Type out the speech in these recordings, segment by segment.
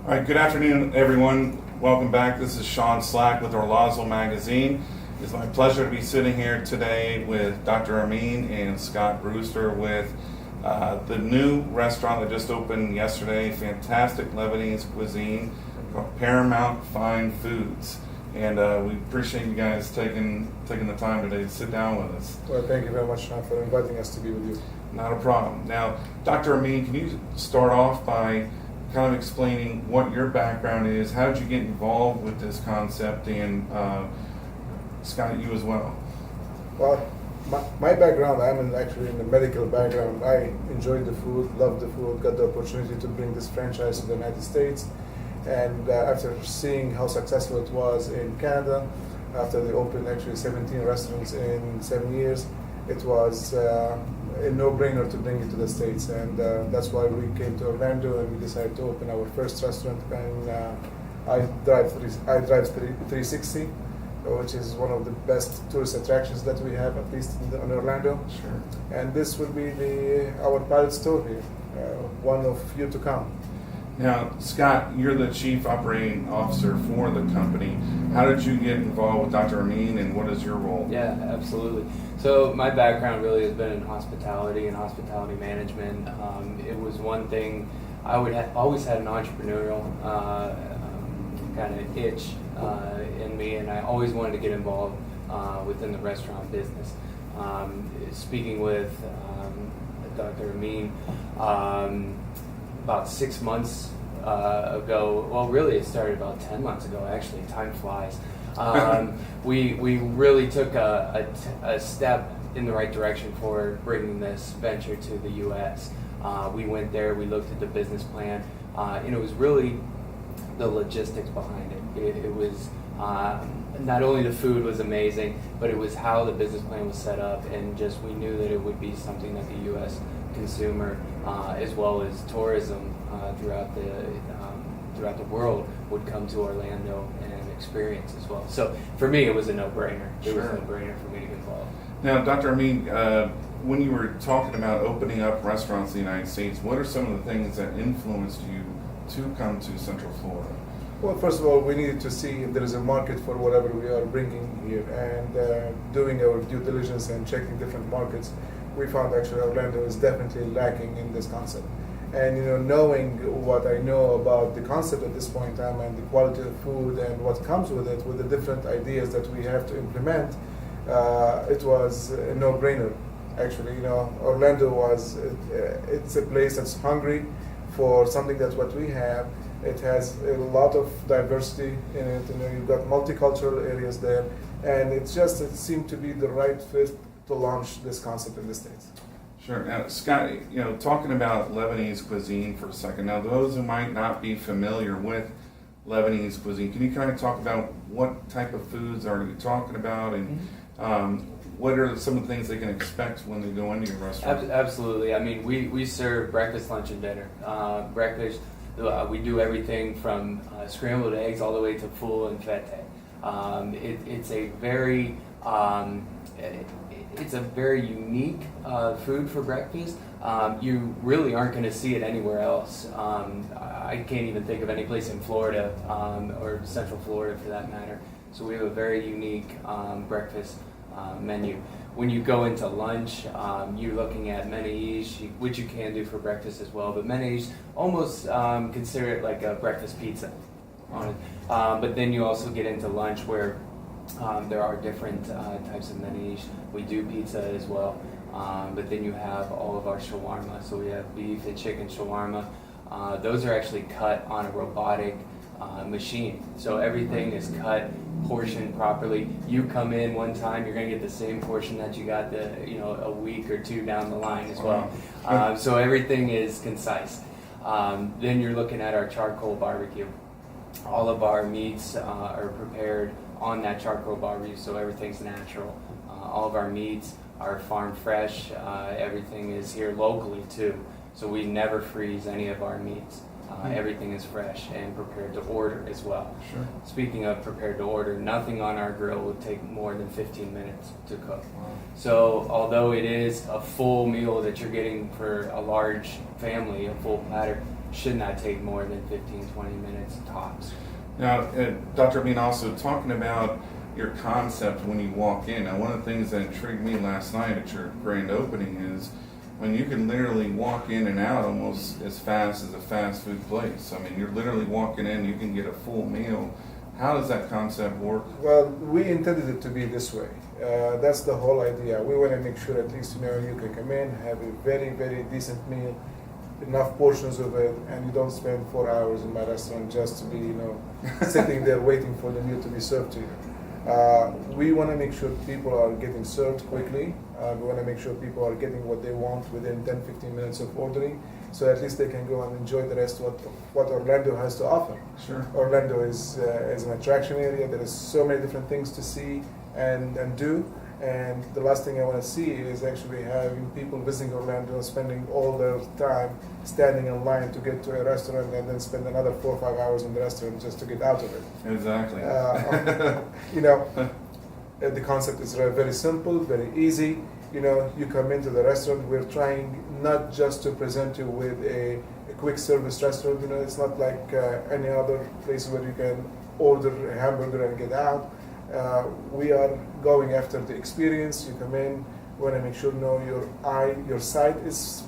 All right, good afternoon, everyone. Welcome back. This is Sean Slack with Orlazil Magazine. It's my pleasure to be sitting here today with Dr. AMINE and Scott Brewster with the new restaurant that just opened yesterday, fantastic Lebanese cuisine called Paramount Fine Foods. And we appreciate you guys taking the time today to sit down with us. Well, thank you very much, Sean, for inviting us to be with you. Not a problem. Now, Dr. AMINE, can you start off by kind of explaining what your background is? How did you get involved with this concept? And Scott, you as well. Well, my background, actually in the medical background. I enjoyed the food, loved the food, got the opportunity to bring this franchise to the United States. And after seeing how successful it was in Canada, after they opened actually 17 restaurants in 7 years, it was a no-brainer to bring it to the States. And that's why we came to Orlando and we decided to open our first restaurant. And I drive 360, which is one of the best tourist attractions that we have, at least in Orlando. Sure. And this will be our pilot store here, one of few to come. Now, Scott, you're the Chief Operating Officer for the company. How did you get involved with Dr. AMINE, and what is your role? Yeah, absolutely. So my background really has been in hospitality and hospitality management. It was one thing I always had an entrepreneurial kind of itch in me, and I always wanted to get involved within the restaurant business. Speaking with Dr. AMINE, about 6 months ago, well, really it started about 10 months ago, actually, time flies. We really took a step in the right direction for bringing this venture to the U.S. We went there, we looked at the business plan, and it was really the logistics behind it. It was not only the food was amazing, but it was how the business plan was set up, and just we knew that it would be something that the U.S. consumer, as well as tourism throughout the world, would come to Orlando and experience as well. So for me, it was a no-brainer. It was a no-brainer for me to get involved. Now, Dr. AMINE, when you were talking about opening up restaurants in the United States, what are some of the things that influenced you to come to Central Florida? Well, first of all, we needed to see if there is a market for whatever we are bringing here, and doing our due diligence and checking different markets, we found actually Orlando is definitely lacking in this concept. And knowing what I know about the concept at this point in time and the quality of food and what comes with it, with the different ideas that we have to implement, it was a no-brainer. Actually, Orlando it's a place that's hungry for something that's what we have. It has a lot of diversity in it. You've got multicultural areas there, and it seemed to be the right fit to launch this concept in the States. Sure. Now, Scott, talking about Lebanese cuisine for a second. Now, those who might not be familiar with Lebanese cuisine, can you kind of talk about what type of foods are you talking about, and what are some of the things they can expect when they go into your restaurant? Absolutely. I mean, we serve breakfast, lunch, and dinner. Breakfast, we do everything from scrambled eggs all the way to full and fete. It's a very it's a very unique food for breakfast. You really aren't going to see it anywhere else. I can't even think of any place in Florida or Central Florida for that matter. So we have a very unique breakfast menu. When you go into lunch, you're looking at menage, which you can do for breakfast as well, but menage, almost consider it like a breakfast pizza on it. But then you also get into lunch where there are different types of menage. We do pizza as well, but then you have all of our shawarma. So we have beef and chicken shawarma. Those are actually cut on a robotic machine. So everything is cut, portioned properly. You come in one time, you're going to get the same portion that you got a week or two down the line as well. So everything is concise. Then you're looking at our charcoal barbecue. All of our meats are prepared on that charcoal barbecue, so everything's natural. All of our meats are farm fresh. Everything is here locally too, so we never freeze any of our meats. Everything is fresh and prepared to order as well. Sure. Speaking of prepared to order, nothing on our grill would take more than 15 minutes to cook. Wow. So although it is a full meal that you're getting for a large family, a full platter, should not take more than 15, 20 minutes tops. Now, Dr. Amin, also talking about your concept when you walk in. Now, one of the things that intrigued me last night at your grand opening is when you can literally walk in and out almost as fast as a fast food place. I mean, you're literally walking in, you can get a full meal. How does that concept work? Well, we intended it to be this way. That's the whole idea. We want to make sure at least you can come in, have a very, very decent meal, enough portions of it, and you don't spend 4 hours in my restaurant just to be sitting there waiting for the meal to be served to you. We want to make sure people are getting served quickly. We want to make sure people are getting what they want within 10-15 minutes of ordering, so at least they can go and enjoy the rest of what Orlando has to offer. Sure. Orlando is an attraction area. There is so many different things to see and do. And the last thing I want to see is actually having people visiting Orlando, spending all their time standing in line to get to a restaurant and then spend another 4 or 5 hours in the restaurant just to get out of it. Exactly. The concept is very simple, very easy. You come into the restaurant, we're trying not just to present you with a quick service restaurant. It's not like any other place where you can order a hamburger and get out. We are going after the experience. You come in, we want to make sure your sight is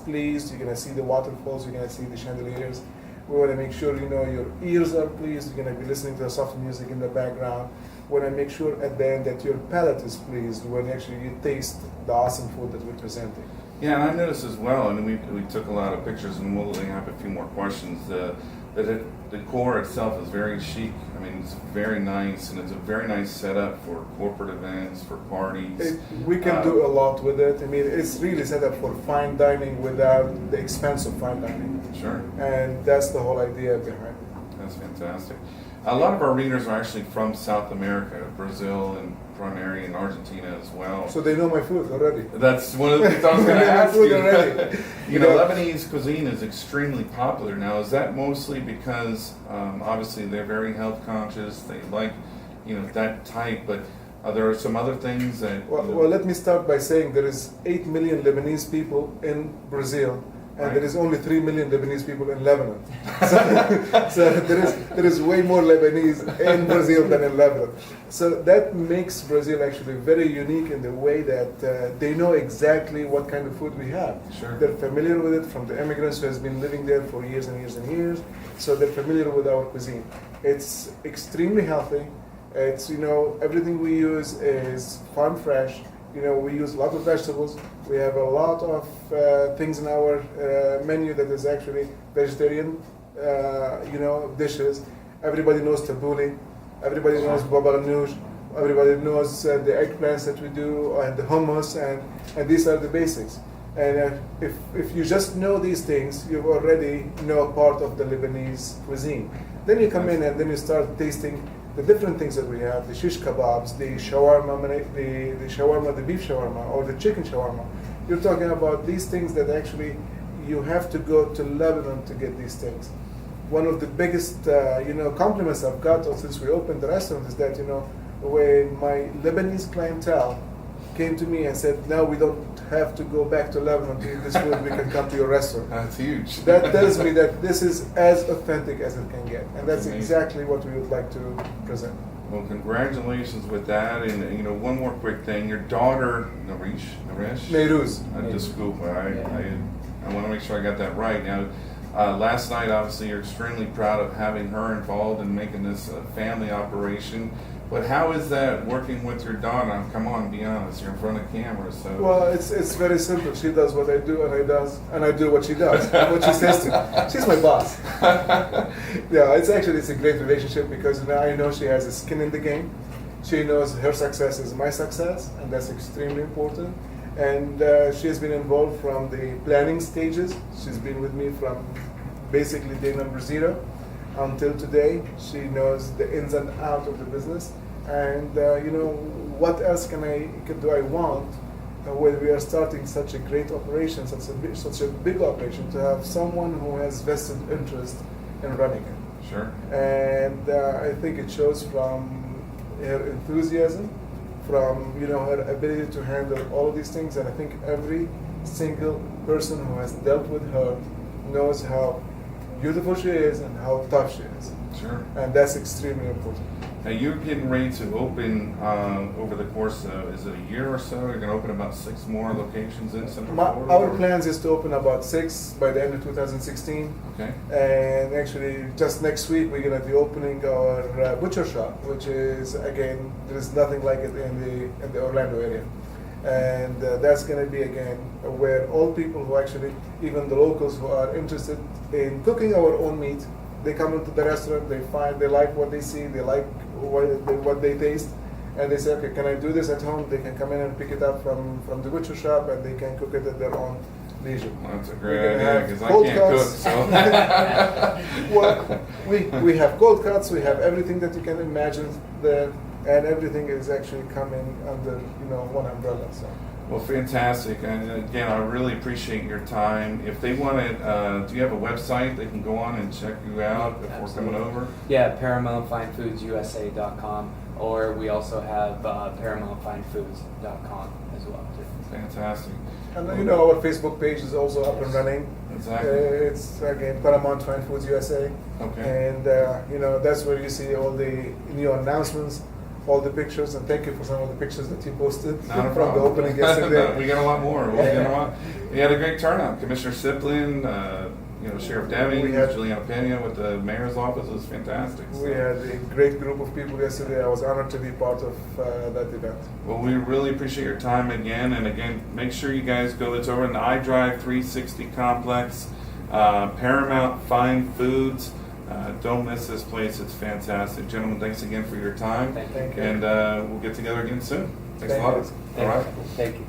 pleased. You're going to see the waterfalls, you're going to see the chandeliers. We want to make sure your ears are pleased. You're going to be listening to the soft music in the background. We want to make sure at the end that your palate is pleased when actually you taste the awesome food that we're presenting. Yeah, and I noticed as well, and we took a lot of pictures, and we'll have a few more questions. The decor itself is very chic. I mean, it's very nice, and it's a very nice setup for corporate events, for parties. We can do a lot with it. I mean, it's really set up for fine dining without the expense of fine dining. Sure. And that's the whole idea behind it. That's fantastic. A lot of our readers are actually from South America, Brazil, and primarily in Argentina as well. So they know my food already. That's one of the things I was going to ask food you. Already. Lebanese cuisine is extremely popular now. Is that mostly because obviously they're very health conscious, they like that type, but there are some other things that... Well, let me start by saying there is 8 million Lebanese people in Brazil, and right. There is only 3 million Lebanese people in Lebanon. So there is way more Lebanese in Brazil than in Lebanon. So that makes Brazil actually very unique in the way that they know exactly what kind of food we have. Sure. They're familiar with it from the immigrants who has been living there for years and years and years. So they're familiar with our cuisine. It's extremely healthy. It's everything we use is farm fresh. We use a lot of vegetables. We have a lot of things in our menu that is actually vegetarian, dishes. Everybody knows tabbouleh. Everybody knows baba ganoush. Everybody knows the eggplants that we do and the hummus, and these are the basics. And if you just know these things, you already know part of the Lebanese cuisine. Then you come in and then you start tasting the different things that we have, the shish kebabs, the shawarma, the shawarma, the beef shawarma, or the chicken shawarma. You're talking about these things that actually you have to go to Lebanon to get these things. One of the biggest, compliments I've got since we opened the restaurant is that, when my Lebanese clientele came to me and said, now we don't have to go back to Lebanon to eat this food, we can come to your restaurant. That's huge. That tells me that this is as authentic as it can get. And that's amazing. exactly what we would like to present. Well, congratulations with that. And, one more quick thing. Your daughter, Naresh? Neyrouz. Just scoop. I want to make sure I got that right. Now, last night, obviously, you're extremely proud of having her involved in making this a family operation. But how is that working with your daughter? Come on, be honest. You're in front of camera, so. Well, it's very simple. She does what I do, and I do what she does, what she says to me. She's my boss. Yeah, it's a great relationship because I know she has a skin in the game. She knows her success is my success, and that's extremely important. And she has been involved from the planning stages. She's been with me from basically day number 0. Until today. She knows the ins and outs of the business, and what else do I want when we are starting such a great operation, such a big operation, to have someone who has vested interest in running it. Sure. And I think it shows from her enthusiasm, from her ability to handle all of these things, and I think every single person who has dealt with her knows how beautiful she is and how tough she is. Sure. And that's extremely important. Now you're getting ready to open over the course of, is it a year or so? You're going to open about 6 more locations in Central Florida? Our plans is to open about 6 by the end of 2016. Okay. And actually, just next week, we're going to be opening our butcher shop, which is, again, there is nothing like it in the Orlando area. And that's going to be, again, where all people who actually, even the locals who are interested in cooking our own meat, they come into the restaurant, they like what they see, they like what they taste, and they say, okay, can I do this at home? They can come in and pick it up from the butcher shop, and they can cook it at their own leisure. Well, that's a great idea because I cold can't cook. cuts. So. Well, we have cold cuts, we have everything that you can imagine there, and everything is actually coming under one umbrella. So. Well, fantastic. And again, I really appreciate your time. If they want to, do you have a website they can go on and check you out before Absolutely. coming over? Yeah, ParamountFineFoodsUSA.com, or we also have ParamountFineFoods.com as well too. And Fantastic. our Facebook page is also up and running. Exactly. It's again Paramount Fine Foods USA. Okay. And that's where you see all the new announcements, all the pictures, and thank you for some of the pictures that you posted Not a from problem. the opening yesterday. We got a lot more. We had a great turnout. Commissioner Siplin, Sheriff Deming, We had- Juliana Pena with the mayor's office. It was fantastic. We had a great group of people yesterday. I was honored to be part of that event. Well, we really appreciate your time again. And again, make sure you guys go. It's over in the iDrive 360 complex, Paramount Fine Foods. Don't miss this place. It's fantastic. Gentlemen, thanks again for your time. Thank you. Thank you. And we'll get together again soon. Thanks Thank a lot. you. All right. Thank you.